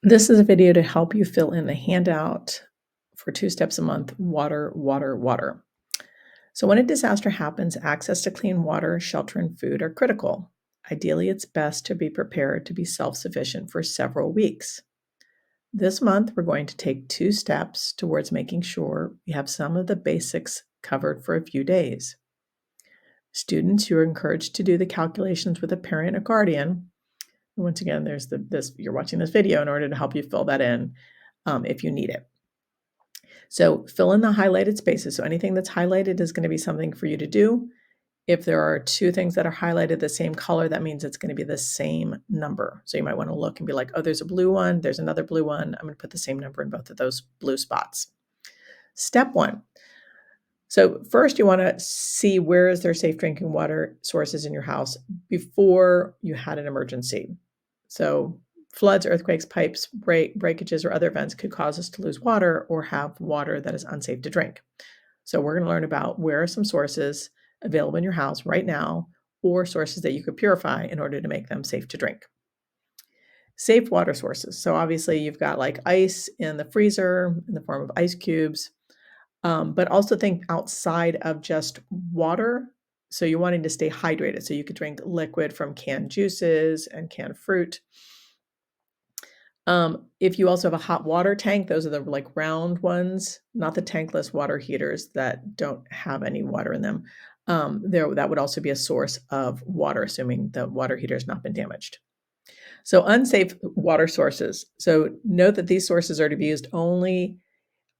This is a video to help you fill in the handout for 2 steps a month, water, water, water. So when a disaster happens, access to clean water, shelter, and food are critical. Ideally, it's best to be prepared to be self-sufficient for several weeks. This month, we're going to take 2 steps towards making sure we have some of the basics covered for a few days. Students, you are encouraged to do the calculations with a parent or guardian. Once again, there's this you're watching this video in order to help you fill that in if you need it. So fill in the highlighted spaces. So anything that's highlighted is going to be something for you to do. If there are 2 things that are highlighted the same color, that means it's going to be the same number. So you might want to look and be like, oh, there's a blue one, there's another blue one. I'm going to put the same number in both of those blue spots. Step 1. So first you want to see where is there safe drinking water sources in your house before you had an emergency. So floods, earthquakes, pipes, breakages, or other events could cause us to lose water or have water that is unsafe to drink. So we're going to learn about where are some sources available in your house right now or sources that you could purify in order to make them safe to drink. Safe water sources. So obviously you've got like ice in the freezer in the form of ice cubes, but also think outside of just water. So you're wanting to stay hydrated. So you could drink liquid from canned juices and canned fruit. If you also have a hot water tank, those are the like round ones, not the tankless water heaters that don't have any water in them. That would also be a source of water, assuming the water heater has not been damaged. So unsafe water sources. So note that these sources are to be used only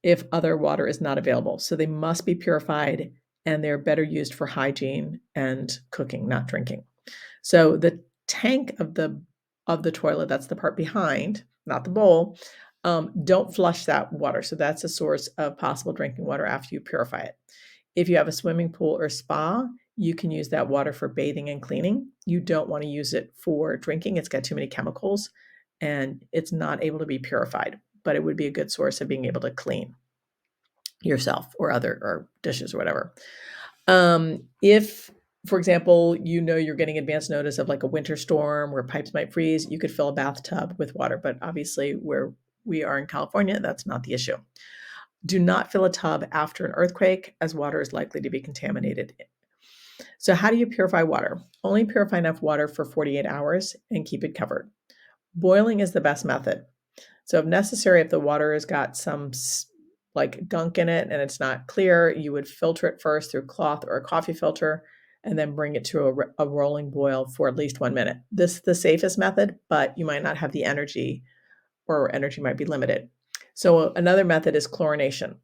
if other water is not available. So they must be purified and they're better used for hygiene and cooking, not drinking. So the tank of the toilet, that's the part behind, not the bowl, don't flush that water. So that's a source of possible drinking water after you purify it. If you have a swimming pool or spa, you can use that water for bathing and cleaning. You don't want to use it for drinking. It's got too many chemicals and it's not able to be purified, but it would be a good source of being able to clean yourself or dishes or whatever. If, for example, you're getting advance notice of like a winter storm where pipes might freeze, you could fill a bathtub with water. But obviously, where we are in California, that's not the issue. Do not fill a tub after an earthquake, as water is likely to be contaminated. So how do you purify water? Only purify enough water for 48 hours and keep it covered. Boiling is the best method. So if necessary, if the water has got some like gunk in it and it's not clear, you would filter it first through cloth or a coffee filter and then bring it to a rolling boil for at least 1 minute. This is the safest method, but you might not have the energy or energy might be limited. So another method is chlorination.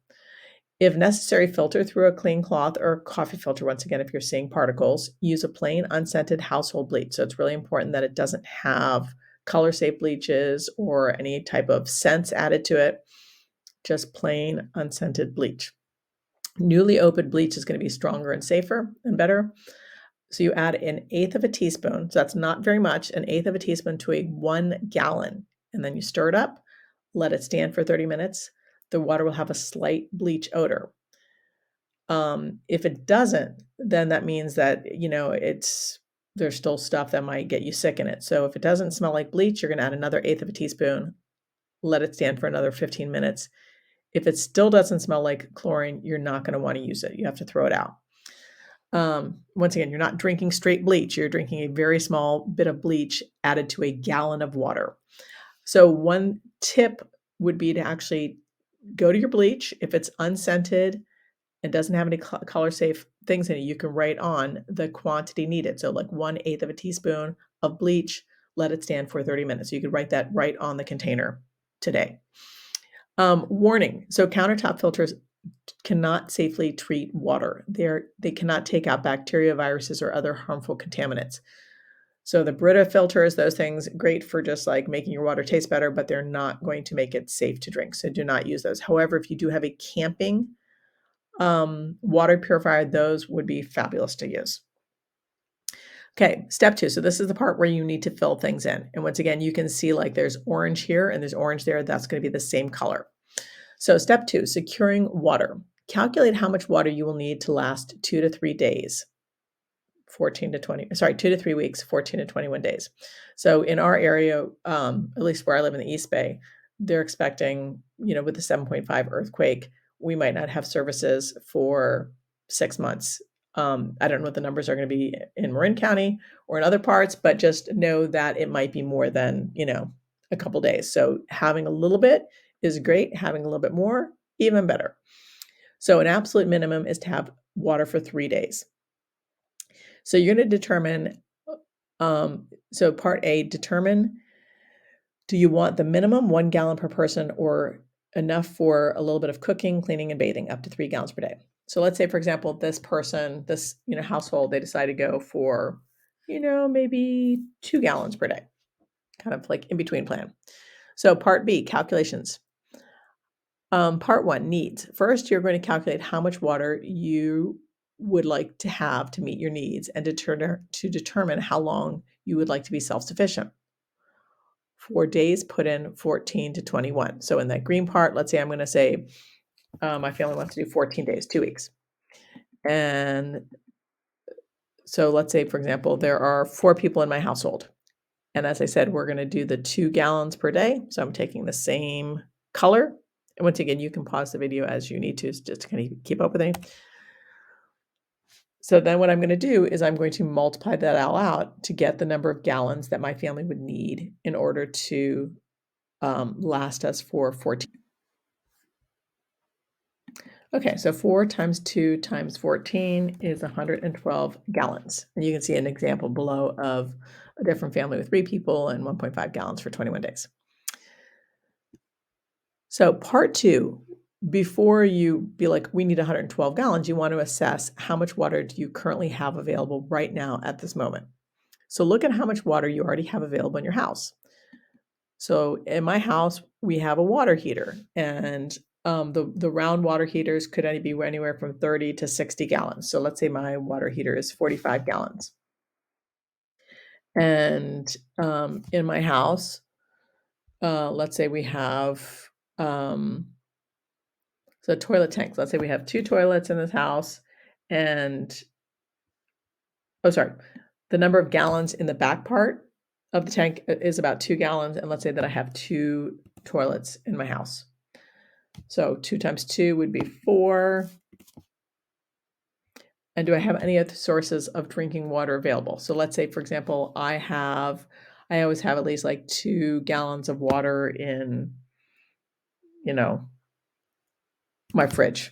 If necessary, filter through a clean cloth or coffee filter. Once again, if you're seeing particles, use a plain unscented household bleach. So it's really important that it doesn't have color safe bleaches or any type of scents added to it. Just plain unscented bleach. Newly opened bleach is going to be stronger and safer and better. So you add 1/8 of a teaspoon. So that's not very much, 1/8 of a teaspoon to a 1 gallon. And then you stir it up, let it stand for 30 minutes. The water will have a slight bleach odor. If it doesn't, then that means that, there's still stuff that might get you sick in it. So if it doesn't smell like bleach, you're going to add another 1/8 of a teaspoon, let it stand for another 15 minutes. If it still doesn't smell like chlorine, you're not going to want to use it. You have to throw it out. Once again, you're not drinking straight bleach. You're drinking a very small bit of bleach added to a gallon of water. So one tip would be to actually go to your bleach. If it's unscented and doesn't have any color safe things in it, you can write on the quantity needed. So like 1/8 of a teaspoon of bleach, let it stand for 30 minutes. So you could write that right on the container today. Warning. So countertop filters cannot safely treat water. They cannot take out bacteria, viruses, or other harmful contaminants. So the Brita filters, those things, great for just like making your water taste better, but they're not going to make it safe to drink. So do not use those. However, if you do have a camping water purifier, those would be fabulous to use. Okay, step 2. So this is the part where you need to fill things in. And once again, you can see like there's orange here and there's orange there. That's going to be the same color. So step 2, securing water. Calculate how much water you will need to last 2 to 3 days 2 to 3 weeks, 14 to 21 days. So in our area, at least where I live in the East Bay, they're expecting, with the 7.5 earthquake, we might not have services for 6 months. I don't know what the numbers are going to be in Marin County or in other parts, but just know that it might be more than, a couple days. So having a little bit is great. Having a little bit more, even better. So an absolute minimum is to have water for 3 days. So you're going to determine, so part A, determine, do you want the minimum 1 gallon per person or enough for a little bit of cooking, cleaning, and bathing, up to 3 gallons per day? So let's say, for example, this person, this, household, they decide to go for, maybe 2 gallons per day, kind of like in between plan. So part B, calculations. Part 1, needs. First, you're going to calculate how much water you would like to have to meet your needs and to determine how long you would like to be self-sufficient. For days, put in 14 to 21. So in that green part, let's say I'm going to say my family wants to do 14 days, 2 weeks. And so let's say, for example, there are 4 people in my household. And as I said, we're going to do the 2 gallons per day. So I'm taking the same color. And once again, you can pause the video as you need to, just to kind of keep up with it. So then what I'm going to do is I'm going to multiply that all out to get the number of gallons that my family would need in order to last us for 14. Okay, so 4 times 2 times 14 is 112 gallons. And you can see an example below of a different family with 3 people and 1.5 gallons for 21 days. So part 2, before you be like, we need 112 gallons, you want to assess how much water do you currently have available right now at this moment. So look at how much water you already have available in your house. So in my house, we have a water heater, and the round water heaters could be anywhere from 30 to 60 gallons. So let's say my water heater is 45 gallons. And in my house, let's say we have so toilet tanks. Let's say we have 2 toilets in this house, and the number of gallons in the back part of the tank is about 2 gallons, and let's say that I have 2 toilets in my house. So 2 times 2 would be 4. And do I have any other sources of drinking water available? So let's say, for example, I always have at least like 2 gallons of water in, my fridge,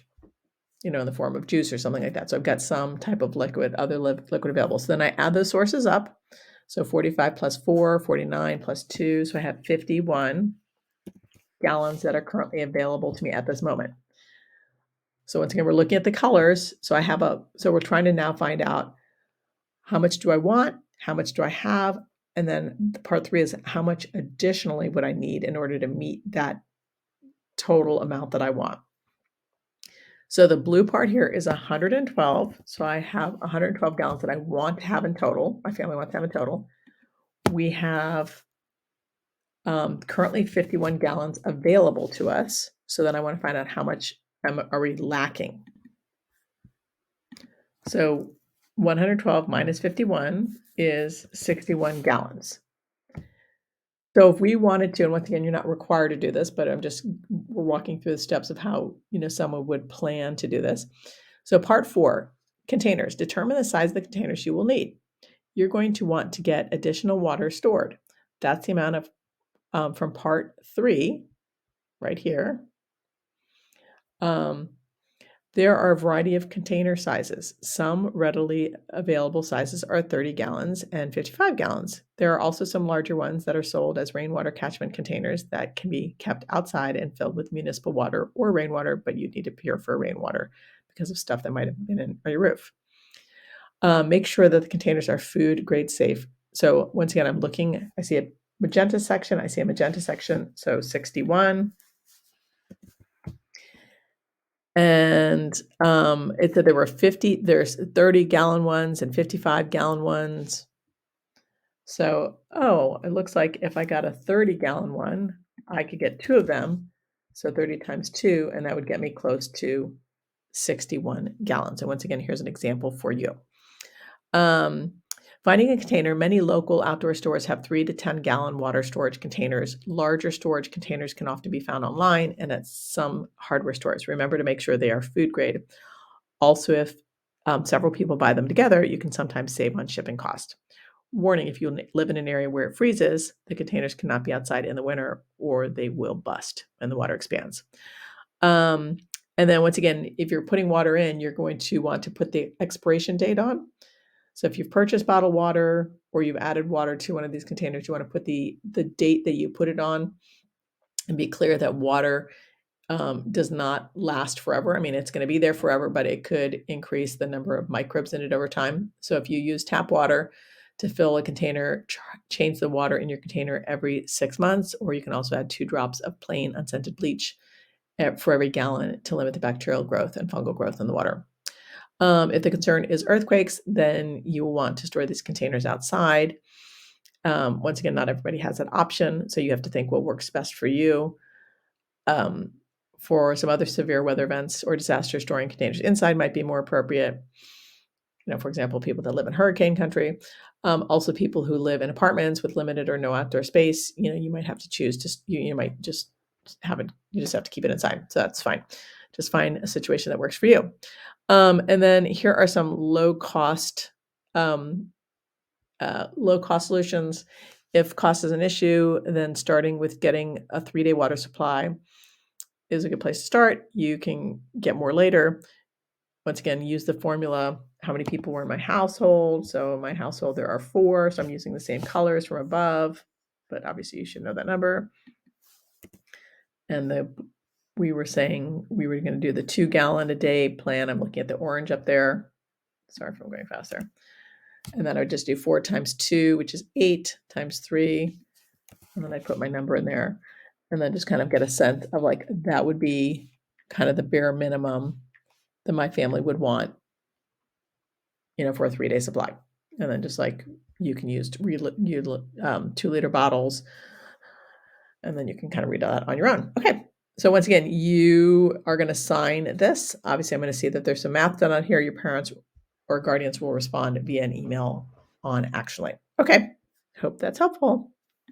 in the form of juice or something like that. So I've got some type of liquid available. So then I add those sources up. So 45 plus 4, 49 plus 2. So I have 51 gallons that are currently available to me at this moment. So once again, we're looking at the colors. So we're trying to now find out, how much do I want? How much do I have? And then part 3 is, how much additionally would I need in order to meet that total amount that I want? So the blue part here is 112. So I have 112 gallons that I want to have in total. My family wants to have in total. We have currently 51 gallons available to us. So then I want to find out how much are we lacking. So 112 minus 51 is 61 gallons. So if we wanted to, and once again, you're not required to do this, but we're walking through the steps of how, someone would plan to do this. So part 4, containers. Determine the size of the containers you will need. You're going to want to get additional water stored. That's the amount of, from part 3, right here. There are a variety of container sizes. Some readily available sizes are 30 gallons and 55 gallons. There are also some larger ones that are sold as rainwater catchment containers that can be kept outside and filled with municipal water or rainwater, but you need to purify rainwater because of stuff that might have been in your roof. Make sure that the containers are food grade safe. So once again, I'm looking, I see a magenta section, so 61. And it said there's 30 gallon ones and 55 gallon ones. So, it looks like if I got a 30 gallon one, I could get 2 of them. So 30 times 2, and that would get me close to 61 gallons. And once again, here's an example for you. Um, Finding a container, many local outdoor stores have 3 to 10-gallon water storage containers. Larger storage containers can often be found online and at some hardware stores. Remember to make sure they are food grade. Also, if several people buy them together, you can sometimes save on shipping cost. Warning, if you live in an area where it freezes, the containers cannot be outside in the winter or they will bust and the water expands. Um, and then once again, if you're putting water in, you're going to want to put the expiration date on. So if you've purchased bottled water or you've added water to one of these containers, you want to put the date that you put it on and be clear that water does not last forever. I mean, it's going to be there forever, but it could increase the number of microbes in it over time. So if you use tap water to fill a container, change the water in your container every 6 months, or you can also add 2 drops of plain unscented bleach for every gallon to limit the bacterial growth and fungal growth in the water. If the concern is earthquakes, then you will want to store these containers outside. Once again, not everybody has that option, so you have to think what works best for you. Um, for some other severe weather events or disasters, storing containers inside might be more appropriate. For example, people that live in hurricane country. Also, people who live in apartments with limited or no outdoor space. You might have to choose. You might just have it. You just have to keep it inside, so that's fine. Just find a situation that works for you. And then here are some um, low cost solutions. If cost is an issue, then starting with getting a 3-day water supply is a good place to start. You can get more later. Once again, use the formula. How many people were in my household? So in my household, there are 4. So I'm using the same colors from above, but obviously you should know that number. And we were saying we were going to do the 2-gallon a day plan. I'm looking at the orange up there. Sorry if I'm going faster. And then I would just do 4 times 2, which is 8 times 3. And then I put my number in there and then just kind of get a sense of like, that would be kind of the bare minimum that my family would want, for a 3-day supply. And then just like you can use 2-liter bottles, and then you can kind of read that on your own. Okay. So once again, you are going to sign this. Obviously, I'm going to see that there's some math done on here. Your parents or guardians will respond via an email on Actually. Okay. Hope that's helpful.